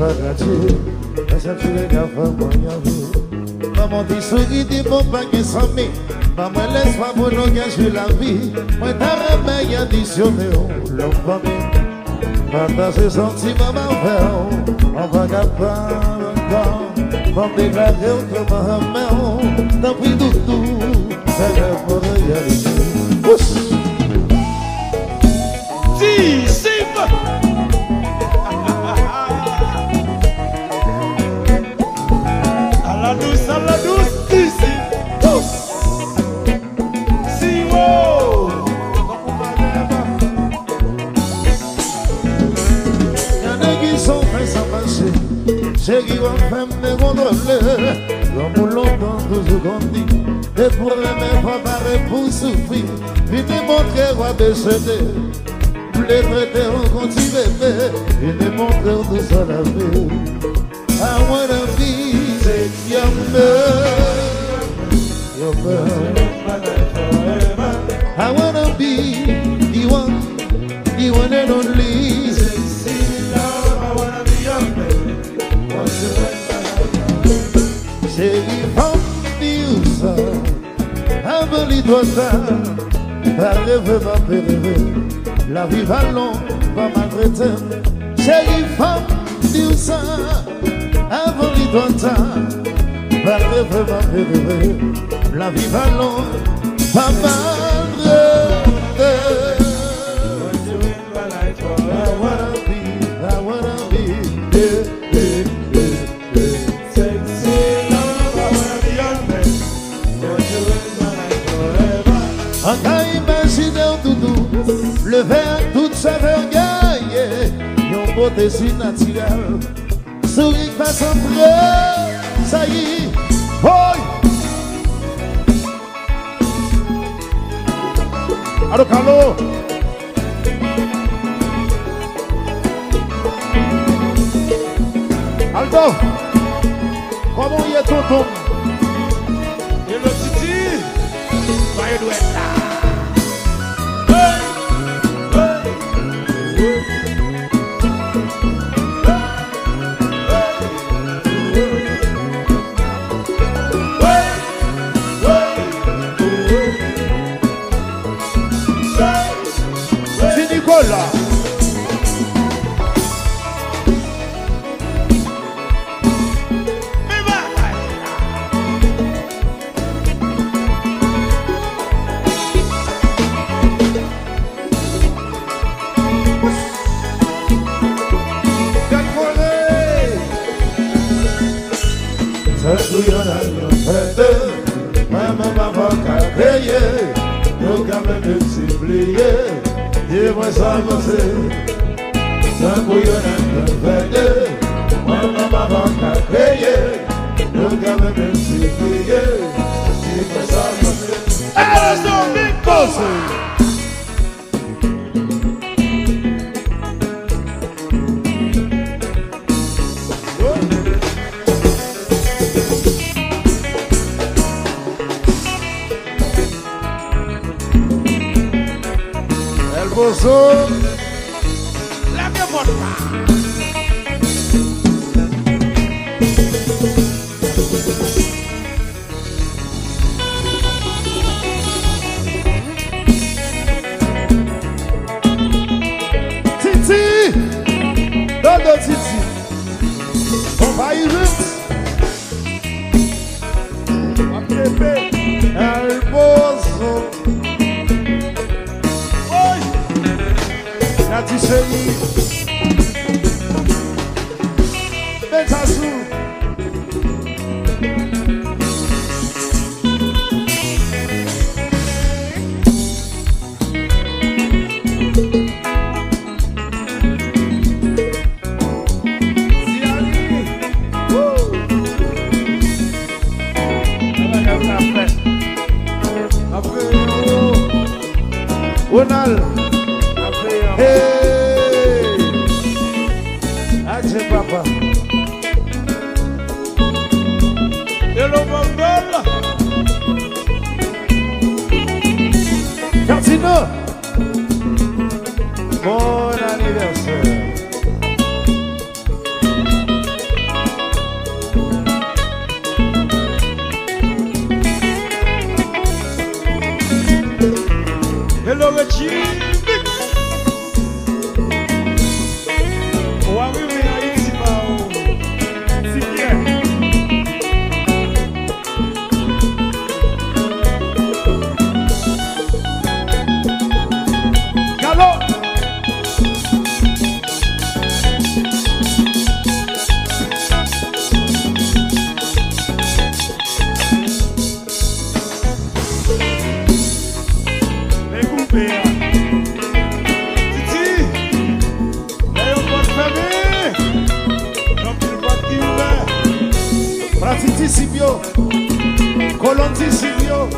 pas gratuit. Mais ça tu les gars, moyen. Maman dit souris, dit bon pas qu'un sommet. Maman laisse pas mon langage de la vie. Moi t'as réveillé additionné, l'homme va bien. Partager sentiments m'envers. On va gapper encore. Pour me déclarer autrement. T'as pris tout. Ça va pour y aller. À la douce, ici. Si, wow. Y'en a qui sont faits sans marcher. J'ai qui vont faire mes contrôles. Comme longtemps, toujours grandi. Et pour aimer, préparer pour souffrir. Puis démontrer quoi décéder. Les traités ont continué. Et démontrer tout ça la vie. I wanna be your man. I wanna be the one and only. Chérie, ça, abonne-toi ça, pas rêver, pas rêver, la vie va long, pas maltraiter. Chérie, femme, dis ça, abonne-toi ça, pas rêver, pas rêver, la vie va long, pas maltraiter. I wanna be, on a imaginé un doudou, le verre toute saveur gagne, yon beauté si naturelle, souris façon près, ça y est, boy. Allô, Carlo. Aldo, comment y est tonton? Et le titi, soyez doués là. C'est Nicolas. Dis-moi ça, c'est ça bouillonne un peu de moi, maman, qu'a créé, nous avons même si prié. Dis-moi ça, c'est Elles sont bien causées. Bozo, La que porta. Titi, Dodo Titi, on va y vite. El Bozo. Nati chérie, Betassou. Ronald. Hey, adieu papa. Hello, Mandela. Cartino. Bon anniversaire. le Richie Mix. On va arriver à Haïti, c'est bien. Galop. Titi Sibio, Colonti Sibio,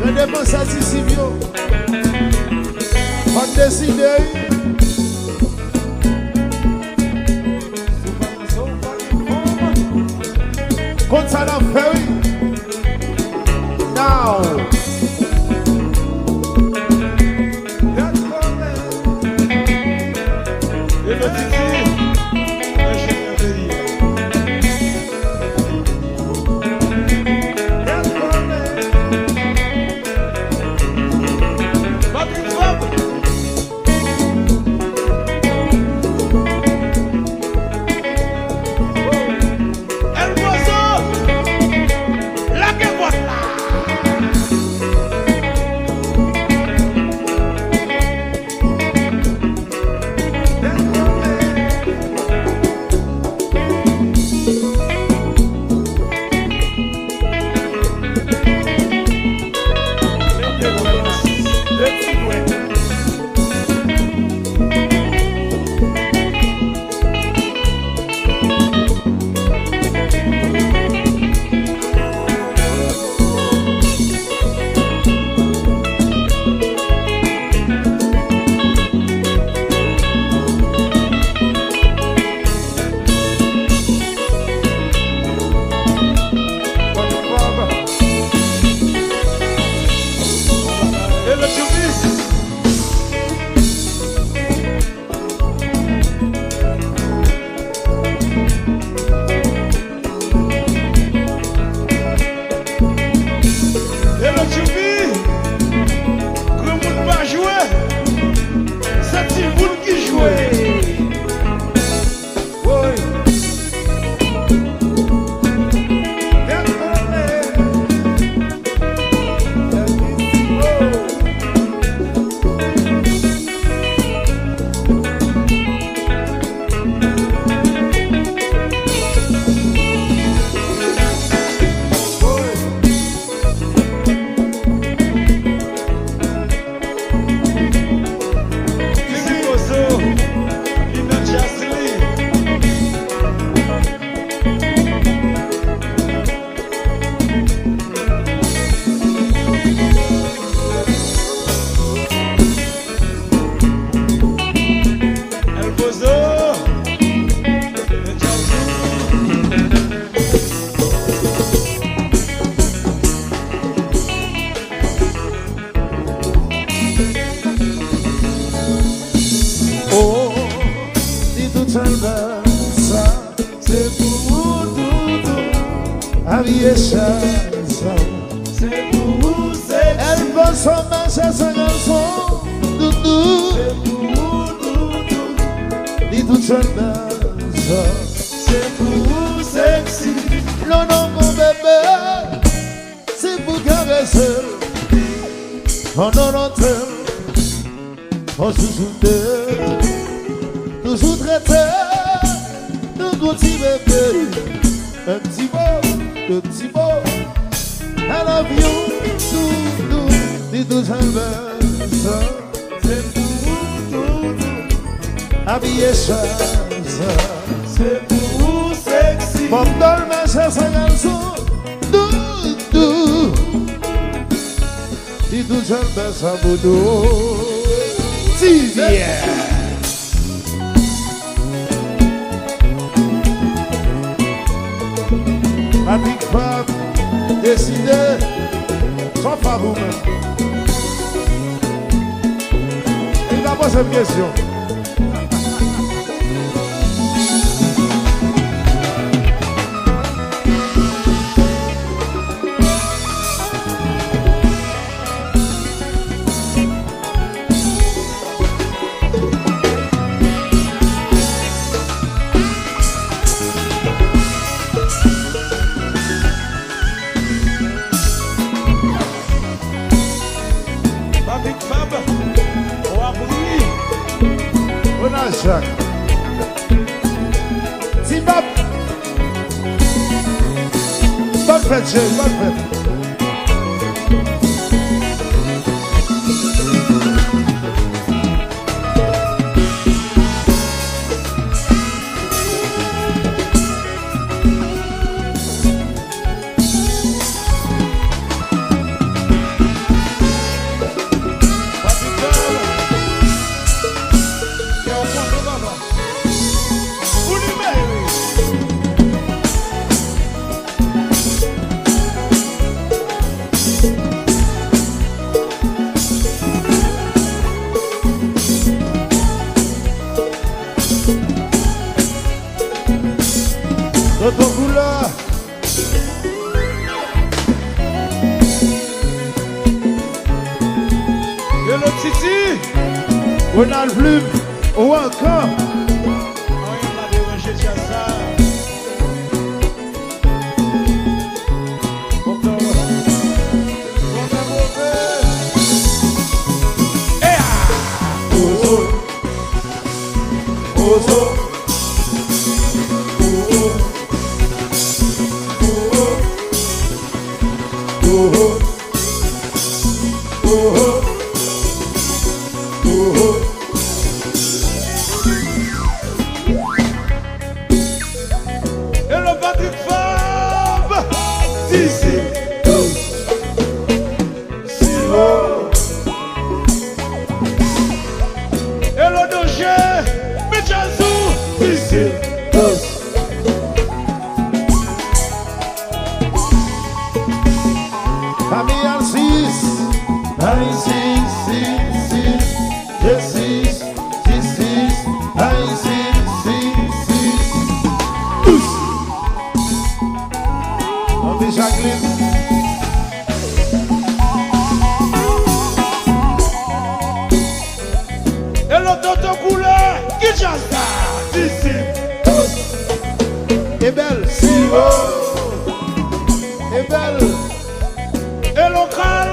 le dépense Sibio, on décide. Quand ça l'a fait, now. Et le Titi, ingénieur de l'île. C'est pour tout, c'est pour elle pense son marche à son garçon, doudou. C'est pour tout, dit tout seul c'est pour sexy. Non, non, mon bébé, c'est pour caresser. On en entend, on se soutient, toujours traité. Un petit bébé, un petit mot, I love you, tout, dis tout ça, c'est tout, habillé ça, c'est pour sexy. Mon dolme, ça, ça, garçon, tout, dis tout ça, ça, boudou, si bien. La big femme décidée, sauf à vous-même. Et d'abord cette question. Big Fab, on a brûlé. On a Jacques. Zimbab. Bonne fête, chérie, bonne fête. Notre couleur. Et le Titi. On a le plume. Ou encore. On a dérangé de ça. Ozo. Ozo. Et le Patrick Fab. D'ici, tous. Silo. Et le Doger. Michazou. D'ici, tous. Famille Alcis. Aïe, si, je suis, aïe, si. Tous. On fait Jacqueline. Et le Tonton Couleur. Qui chante ça? D'ici, tous. Et belle. Silo. Et belle. Et local.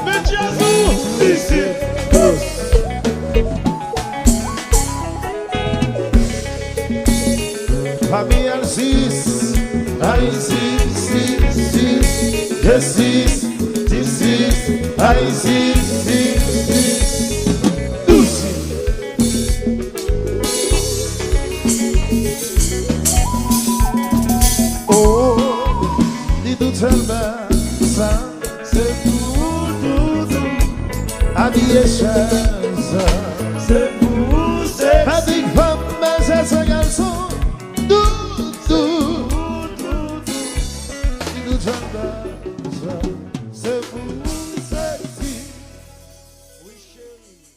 Michazou. D'ici, tous. Famille Alcis. Aïe, si, je suis, aïe, si. Tous. Oh, dis tout seulement ça. C'est tout. Habillé chaise. C'est vous, c'est Avec femme, mais c'est un garçon. Tout. Dis tout seulement ça. C'est vous, c'est si. Oui, chérie.